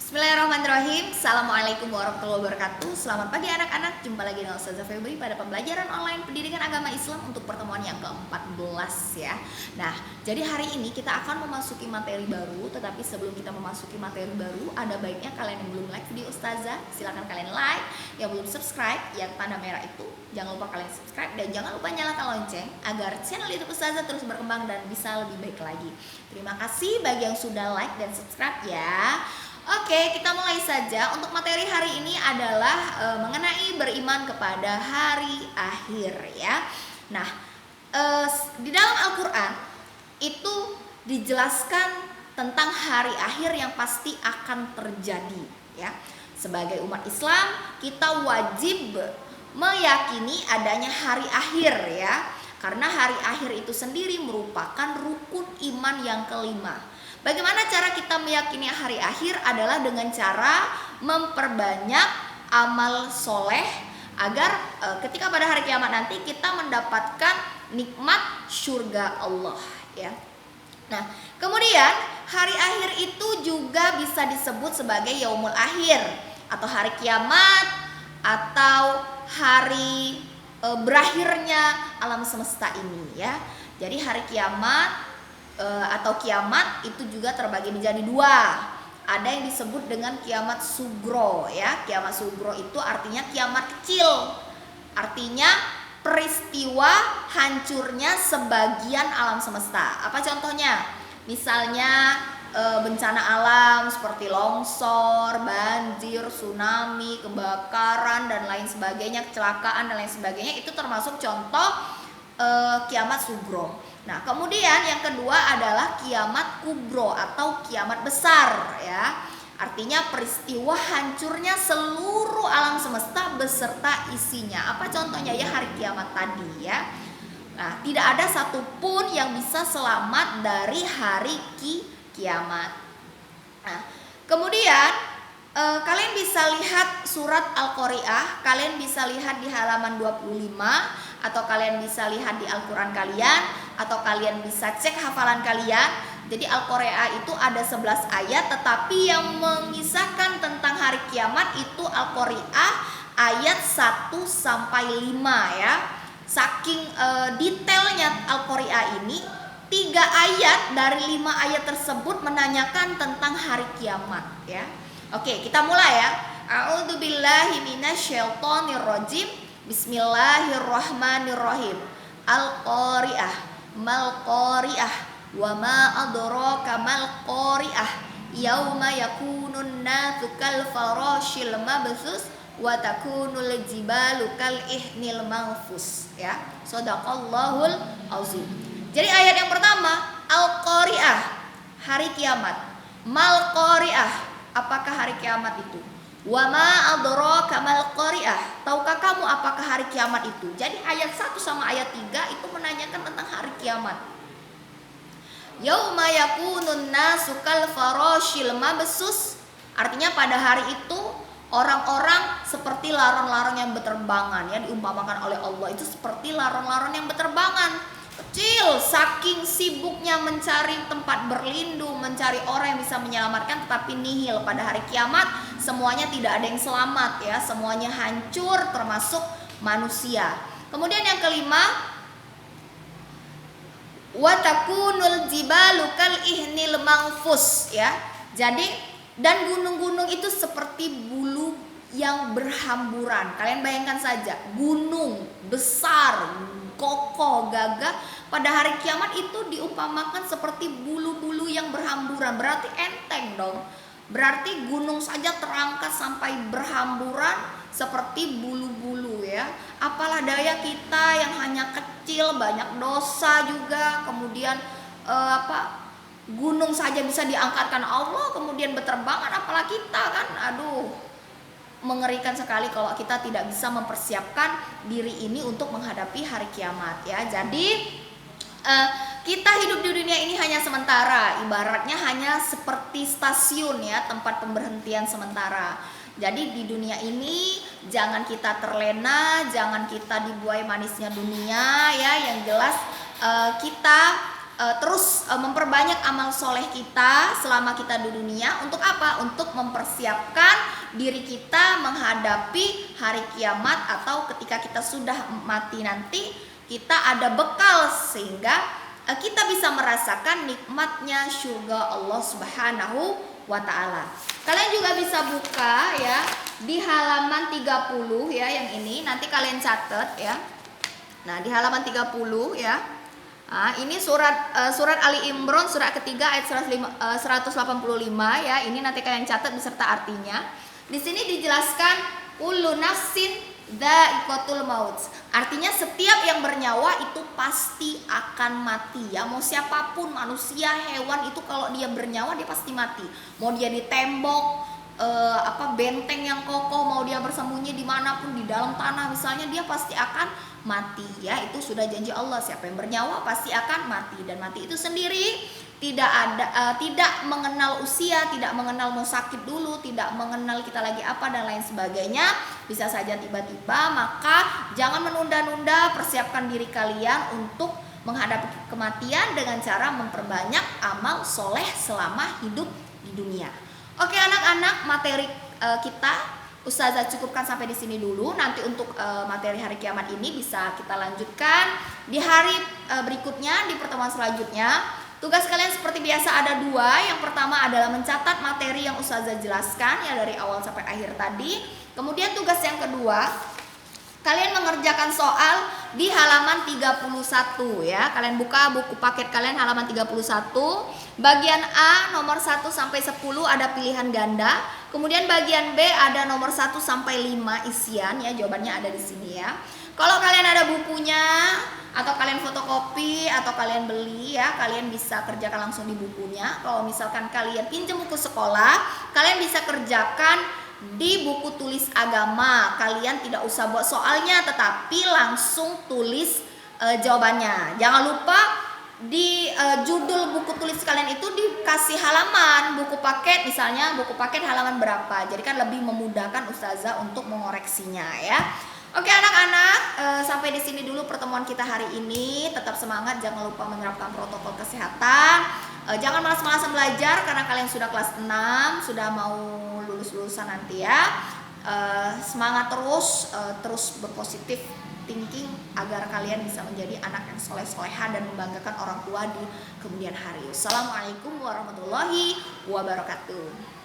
Bismillahirrahmanirrahim. Assalamualaikum warahmatullahi wabarakatuh. Selamat pagi anak-anak. Jumpa lagi dengan Ustazah Febri pada pembelajaran online pendidikan agama Islam untuk pertemuan yang ke-14 ya. Nah, jadi hari ini kita akan memasuki materi baru. Tetapi sebelum kita memasuki materi baru, ada baiknya kalian yang belum like video Ustazah, silakan kalian like. Yang belum subscribe, yang tanda merah itu, jangan lupa kalian subscribe. Dan jangan lupa nyalakan lonceng agar channel YouTube Ustazah terus berkembang dan bisa lebih baik lagi. Terima kasih bagi yang sudah like dan subscribe ya. Oke, kita mulai saja. Untuk materi hari ini adalah mengenai beriman kepada hari akhir ya. Nah, di dalam Al-Quran itu dijelaskan tentang hari akhir yang pasti akan terjadi ya. Sebagai umat Islam, kita wajib meyakini adanya hari akhir ya. Karena hari akhir itu sendiri merupakan rukun iman yang kelima. Bagaimana cara kita meyakini hari akhir adalah dengan cara memperbanyak amal soleh agar ketika pada hari kiamat nanti kita mendapatkan nikmat surga Allah ya. Nah, kemudian hari akhir itu juga bisa disebut sebagai yaumul akhir atau hari kiamat atau hari berakhirnya alam semesta ini ya. Jadi hari kiamat atau kiamat itu juga terbagi menjadi dua. Ada yang disebut dengan kiamat sugro ya. Kiamat sugro itu artinya kiamat kecil. Artinya peristiwa hancurnya sebagian alam semesta. Apa contohnya? Misalnya bencana alam seperti longsor, banjir, tsunami, kebakaran dan lain sebagainya, kecelakaan dan lain sebagainya, itu termasuk contoh kiamat sugro. Nah, kemudian yang kedua adalah kiamat kubro atau kiamat besar ya. Artinya peristiwa hancurnya seluruh alam semesta beserta isinya. Apa contohnya ya hari kiamat tadi ya. Nah, tidak ada satupun yang bisa selamat dari hari kiamat. Nah, kemudian kalian bisa lihat surat Al-Qari'ah, kalian bisa lihat di halaman 25 atau kalian bisa lihat di Al-Quran kalian atau kalian bisa cek hafalan kalian. Jadi Al-Qari'ah itu ada 11 ayat, tetapi yang mengisahkan tentang hari kiamat itu Al-Qari'ah ayat 1 sampai 5 ya. Saking detailnya Al-Qari'ah ini, 3 ayat dari 5 ayat tersebut menanyakan tentang hari kiamat ya. Oke, kita mulai ya. A'udzubillahi minasyaitonirrajim. Bismillahirrahmanirrahim. Al-Qari'ah, mal-Qari'ah, wa ma adraka mal-Qari'ah. Yauma yakunun natsu kal farashil mabthus wa takunul jibalu kal ihnil manfus ya. Shadaqallahul azim. Jadi ayat yang pertama, Al-Qari'ah, hari kiamat. Mal-Qari'ah, apakah hari kiamat itu? Wa ma adraka mal qari'ah, tahukah kamu apakah hari kiamat itu? Jadi ayat 1 sama ayat 3 itu menanyakan tentang hari kiamat. Yauma yakunun nasu kal farashil mabsus, artinya pada hari itu orang-orang seperti laron-laron yang berterbangan ya, diumpamakan oleh Allah itu seperti laron-laron yang berterbangan. Kecil, saking sibuknya mencari tempat berlindung, mencari orang yang bisa menyelamatkan, tetapi nihil pada hari kiamat semuanya tidak ada yang selamat ya, semuanya hancur termasuk manusia. Kemudian yang kelima, wa takunul jibalu kal ihnil manfus ya. Jadi dan gunung-gunung itu seperti bulu yang berhamburan. Kalian bayangkan saja, gunung besar, kokoh, gagah pada hari kiamat itu diumpamakan seperti bulu-bulu yang berhamburan. Berarti enteng dong. Berarti gunung saja terangkat sampai berhamburan seperti bulu-bulu ya. Apalah daya kita yang hanya kecil, banyak dosa juga, kemudian gunung saja bisa diangkatkan Allah kemudian berterbangan, apalah kita kan. Aduh, mengerikan sekali kalau kita tidak bisa mempersiapkan diri ini untuk menghadapi hari kiamat ya. Jadi kita hidup di dunia ini hanya sementara, ibaratnya hanya seperti stasiun ya, tempat pemberhentian sementara. Jadi di dunia ini jangan kita terlena, jangan kita dibuai manisnya dunia ya. Yang jelas kita terus memperbanyak amal soleh kita selama kita di dunia. Untuk apa? Untuk mempersiapkan diri kita menghadapi hari kiamat, atau ketika kita sudah mati nanti kita ada bekal sehingga kita bisa merasakan nikmatnya surga Allah Subhanahu wa ta'ala. Kalian juga bisa buka ya di halaman 30 ya, yang ini nanti kalian catat ya. Nah, di halaman 30 ya. Nah, ini surat Ali Imran surat ketiga ayat 185 ya. Ini nanti kalian catat beserta artinya. Di sini dijelaskan kullu nafsin dha'iqatul maut. Artinya setiap yang bernyawa itu pasti akan mati ya. Mau siapapun, manusia, hewan, itu kalau dia bernyawa dia pasti mati. Mau dia di tembok benteng yang kokoh, mau dia bersembunyi dimanapun di dalam tanah misalnya, dia pasti akan mati ya. Itu sudah janji Allah, siapa yang bernyawa pasti akan mati. Dan mati itu sendiri tidak mengenal usia, tidak mengenal mau sakit dulu, tidak mengenal kita lagi apa dan lain sebagainya. Bisa saja tiba-tiba. Maka jangan menunda-nunda, persiapkan diri kalian untuk menghadapi kematian dengan cara memperbanyak amal soleh selama hidup di dunia. Oke anak-anak, materi kita Ustazah cukupkan sampai di sini dulu. Nanti untuk materi hari kiamat ini bisa kita lanjutkan di hari berikutnya, di pertemuan selanjutnya. Tugas kalian seperti biasa ada dua. Yang pertama adalah mencatat materi yang Ustazah jelaskan ya dari awal sampai akhir tadi. Kemudian tugas yang kedua, kalian mengerjakan soal di halaman 31 ya. Kalian buka buku paket kalian halaman 31. Bagian A nomor 1 sampai 10 ada pilihan ganda. Kemudian bagian B ada nomor 1 sampai 5 isian ya. Jawabannya ada di sini ya. Kalau kalian ada bukunya atau kalian fotokopi atau kalian beli ya, kalian bisa kerjakan langsung di bukunya. Kalau misalkan kalian pinjam buku sekolah, kalian bisa kerjakan di buku tulis agama. Kalian tidak usah buat soalnya, tetapi langsung tulis jawabannya. Jangan lupa di judul buku tulis kalian itu dikasih halaman buku paket, misalnya buku paket halaman berapa. Jadi kan lebih memudahkan Ustazah untuk mengoreksinya ya. Oke anak-anak, sampai di sini dulu pertemuan kita hari ini. Tetap semangat, jangan lupa menerapkan protokol kesehatan. Jangan malas-malasan belajar karena kalian sudah kelas 6, sudah mau lulusan nanti ya. Semangat terus berpositif thinking agar kalian bisa menjadi anak yang soleh-soleha dan membanggakan orang tua di kemudian hari. Assalamualaikum warahmatullahi wabarakatuh.